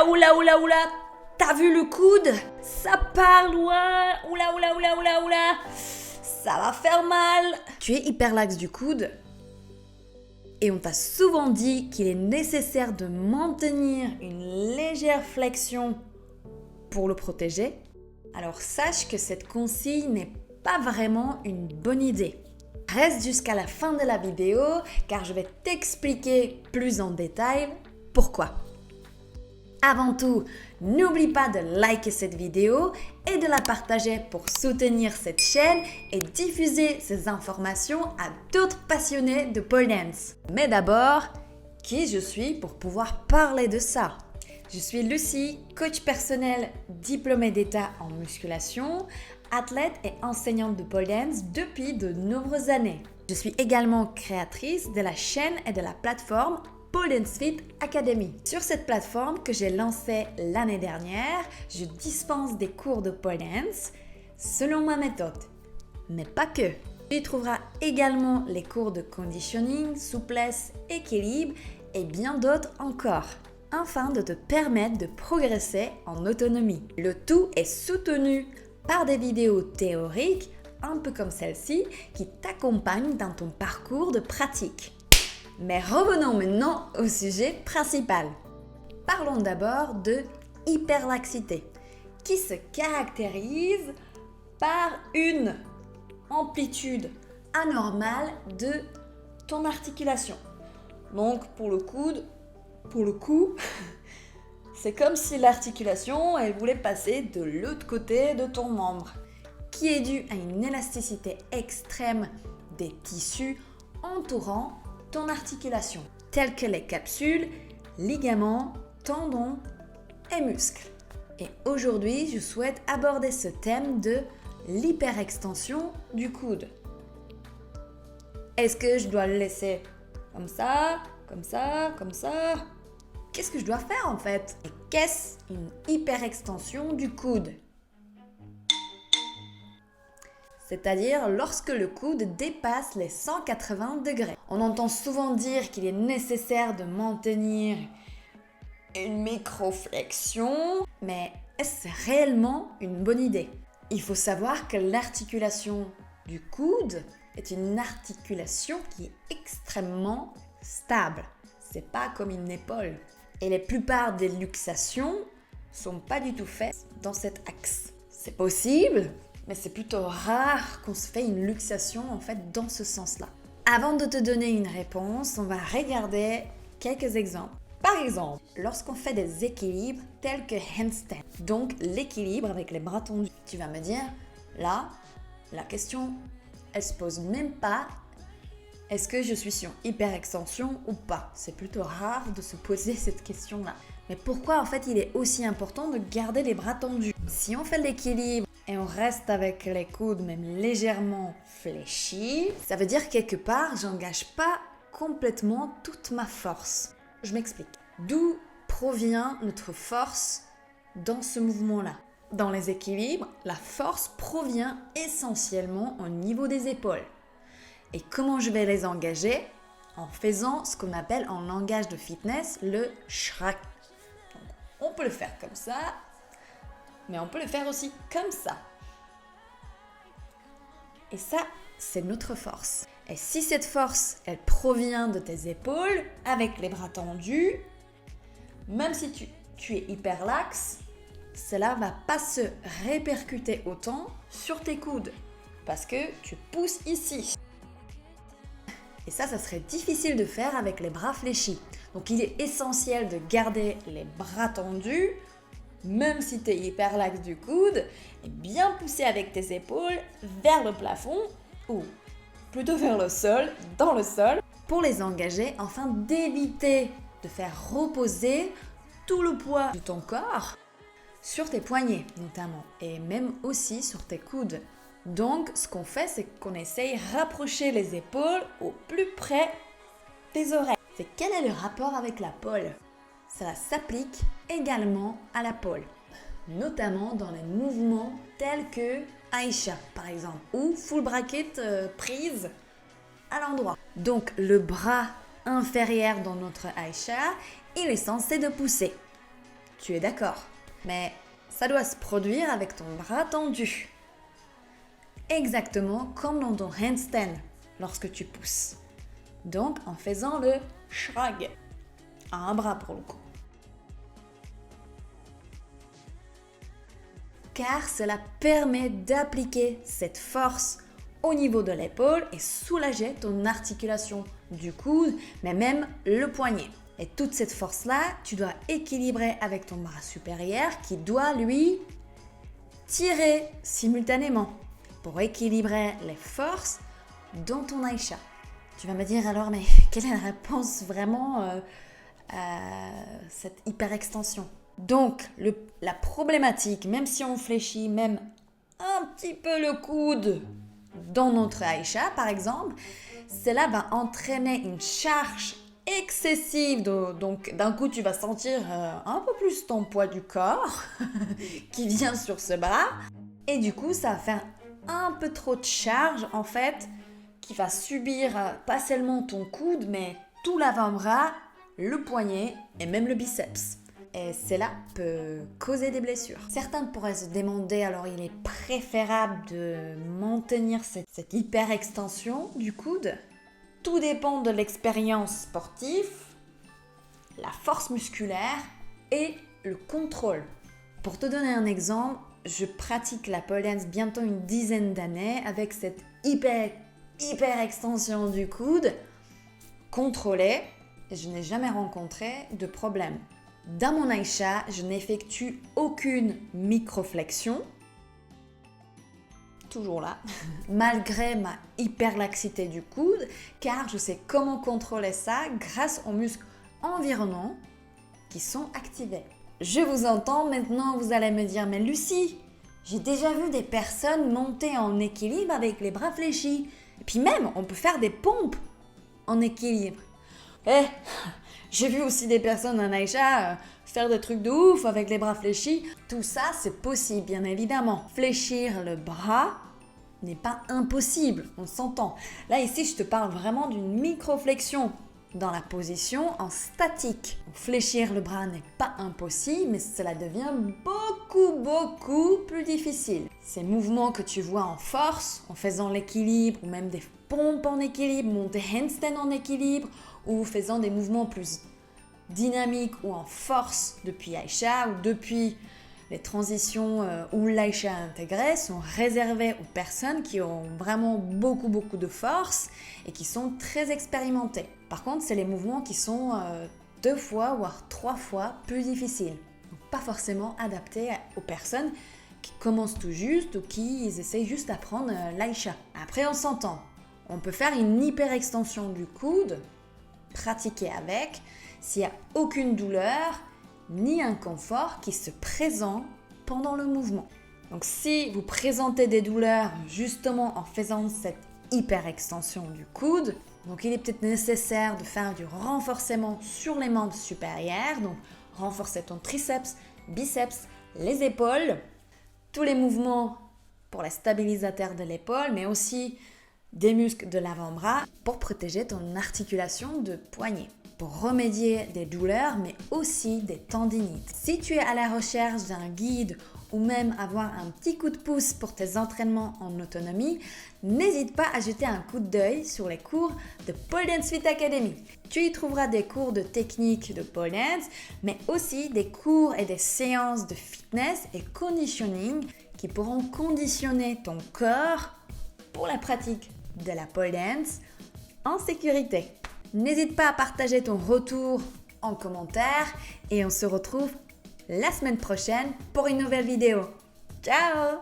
Oula. T'as vu le coude? Ça part loin. Oula. Ça va faire mal. Tu es hyperlaxe du coude et on t'a souvent dit qu'il est nécessaire de maintenir une légère flexion pour le protéger. Alors sache que cette consigne n'est pas vraiment une bonne idée. Reste jusqu'à la fin de la vidéo car je vais t'expliquer plus en détail pourquoi. Avant tout, n'oublie pas de liker cette vidéo et de la partager pour soutenir cette chaîne et diffuser ces informations à d'autres passionnés de pole dance. Mais d'abord, qui je suis pour pouvoir parler de ça? Je suis Lucie, coach personnel diplômée d'État en musculation, athlète et enseignante de pole dance depuis de nombreuses années. Je suis également créatrice de la chaîne et de la plateforme Pole Dance Fit Academy. Sur cette plateforme que j'ai lancée l'année dernière, je dispense des cours de pole dance selon ma méthode. Mais pas que. Tu y trouveras également les cours de conditioning, souplesse, équilibre et bien d'autres encore, afin de te permettre de progresser en autonomie. Le tout est soutenu par des vidéos théoriques, un peu comme celle-ci, qui t'accompagnent dans ton parcours de pratique. Mais revenons maintenant au sujet principal. Parlons d'abord de hyperlaxité, qui se caractérise par une amplitude anormale de ton articulation. Donc pour le coup, c'est comme si l'articulation, elle voulait passer de l'autre côté de ton membre, qui est due à une élasticité extrême des tissus entourant ton articulation, telles que les capsules, ligaments, tendons et muscles. Et aujourd'hui, je souhaite aborder ce thème de l'hyperextension du coude. Est-ce que je dois le laisser comme ça? Qu'est-ce que je dois faire en fait? Et qu'est-ce une hyperextension du coude? C'est-à-dire lorsque le coude dépasse les 180 degrés. On entend souvent dire qu'il est nécessaire de maintenir une microflexion, mais est-ce réellement une bonne idée? Il faut savoir que l'articulation du coude est une articulation qui est extrêmement stable. C'est pas comme une épaule. Et la plupart des luxations sont pas du tout faites dans cet axe. C'est possible, mais c'est plutôt rare qu'on se fait une luxation en fait dans ce sens-là. Avant de te donner une réponse, on va regarder quelques exemples. Par exemple, lorsqu'on fait des équilibres tels que handstand, donc l'équilibre avec les bras tendus, tu vas me dire, là, la question, elle se pose même pas, est-ce que je suis sur hyperextension ou pas? C'est plutôt rare de se poser cette question-là. Mais pourquoi en fait il est aussi important de garder les bras tendus? Si on fait l'équilibre et on reste avec les coudes même légèrement fléchis, ça veut dire quelque part, j'engage pas complètement toute ma force. Je m'explique. D'où provient notre force dans ce mouvement-là? Dans les équilibres, la force provient essentiellement au niveau des épaules. Et comment je vais les engager? En faisant ce qu'on appelle en langage de fitness le shrug. On peut le faire comme ça, mais on peut le faire aussi comme ça. Et ça, c'est notre force. Et si cette force, elle provient de tes épaules, avec les bras tendus, même si tu es hyperlaxe, cela ne va pas se répercuter autant sur tes coudes, parce que tu pousses ici. Et ça serait difficile de faire avec les bras fléchis. Donc il est essentiel de garder les bras tendus, même si tu es hyperlaxe du coude, et bien pousser avec tes épaules vers le plafond, ou plutôt vers le sol, dans le sol, pour les engager afin d'éviter de faire reposer tout le poids de ton corps sur tes poignets notamment, et même aussi sur tes coudes. Donc, ce qu'on fait, c'est qu'on essaye de rapprocher les épaules au plus près des oreilles. C'est quel est le rapport avec la pole? Cela s'applique également à la pole, notamment dans les mouvements tels que Aisha, par exemple, ou full bracket prise à l'endroit. Donc, le bras inférieur dans notre Aisha, il est censé de pousser. Tu es d'accord. Mais ça doit se produire avec ton bras tendu. Exactement comme dans ton handstand lorsque tu pousses. Donc en faisant le shrug. À un bras pour le coup. Car cela permet d'appliquer cette force au niveau de l'épaule et soulager ton articulation du coude, mais même le poignet. Et toute cette force-là, tu dois équilibrer avec ton bras supérieur qui doit, lui, tirer simultanément pour équilibrer les forces dans ton Aïcha. Tu vas me dire alors, mais quelle est la réponse vraiment à cette hyperextension? Donc, la problématique, même si on fléchit même un petit peu le coude dans notre Aïcha, par exemple, cela va entraîner une charge excessive. Donc, d'un coup, tu vas sentir un peu plus ton poids du corps qui vient sur ce bras. Et du coup, ça va faire un peu trop de charge, en fait, qui va subir pas seulement ton coude, mais tout l'avant-bras, le poignet et même le biceps. Et cela peut causer des blessures. Certains pourraient se demander, alors il est préférable de maintenir cette hyperextension du coude? Tout dépend de l'expérience sportive, la force musculaire et le contrôle. Pour te donner un exemple, je pratique la pole dance bientôt une dizaine d'années avec cette hyperextension du coude contrôlée et je n'ai jamais rencontré de problème. Dans mon Aïcha, je n'effectue aucune microflexion, toujours là, malgré ma hyperlaxité du coude, car je sais comment contrôler ça grâce aux muscles environnants qui sont activés. Je vous entends maintenant, vous allez me dire, mais Lucie, j'ai déjà vu des personnes monter en équilibre avec les bras fléchis. Et puis même, on peut faire des pompes en équilibre. J'ai vu aussi des personnes en Aïcha faire des trucs de ouf avec les bras fléchis. Tout ça, c'est possible, bien évidemment. Fléchir le bras n'est pas impossible, on s'entend. Là, ici, je te parle vraiment d'une microflexion dans la position en statique. Fléchir le bras n'est pas impossible, mais cela devient beaucoup plus difficile. Ces mouvements que tu vois en force, en faisant l'équilibre, ou même des pompes en équilibre, monter handstand en équilibre, ou faisant des mouvements plus dynamiques ou en force depuis Aïcha ou depuis les transitions ou l'Aïcha intégrée sont réservées aux personnes qui ont vraiment beaucoup de force et qui sont très expérimentées. Par contre, c'est les mouvements qui sont 2 fois voire 3 fois plus difficiles. Donc, pas forcément adaptés aux personnes qui commencent tout juste ou qui essayent juste d'apprendre l'Aïcha. Après, on s'entend. On peut faire une hyperextension du coude, pratiquer avec, s'il n'y a aucune douleur ni inconfort qui se présente pendant le mouvement. Donc si vous présentez des douleurs justement en faisant cette hyperextension du coude, donc il est peut-être nécessaire de faire du renforcement sur les membres supérieurs, donc renforcer ton triceps, biceps, les épaules, tous les mouvements pour les stabilisateurs de l'épaule, mais aussi des muscles de l'avant-bras pour protéger ton articulation de poignet, pour remédier des douleurs mais aussi des tendinites. Si tu es à la recherche d'un guide ou même avoir un petit coup de pouce pour tes entraînements en autonomie, n'hésite pas à jeter un coup d'œil sur les cours de Pole Dance Fit Academy. Tu y trouveras des cours de technique de pole dance, mais aussi des cours et des séances de fitness et conditioning qui pourront conditionner ton corps pour la pratique de la pole dance en sécurité. N'hésite pas à partager ton retour en commentaire et on se retrouve la semaine prochaine pour une nouvelle vidéo. Ciao!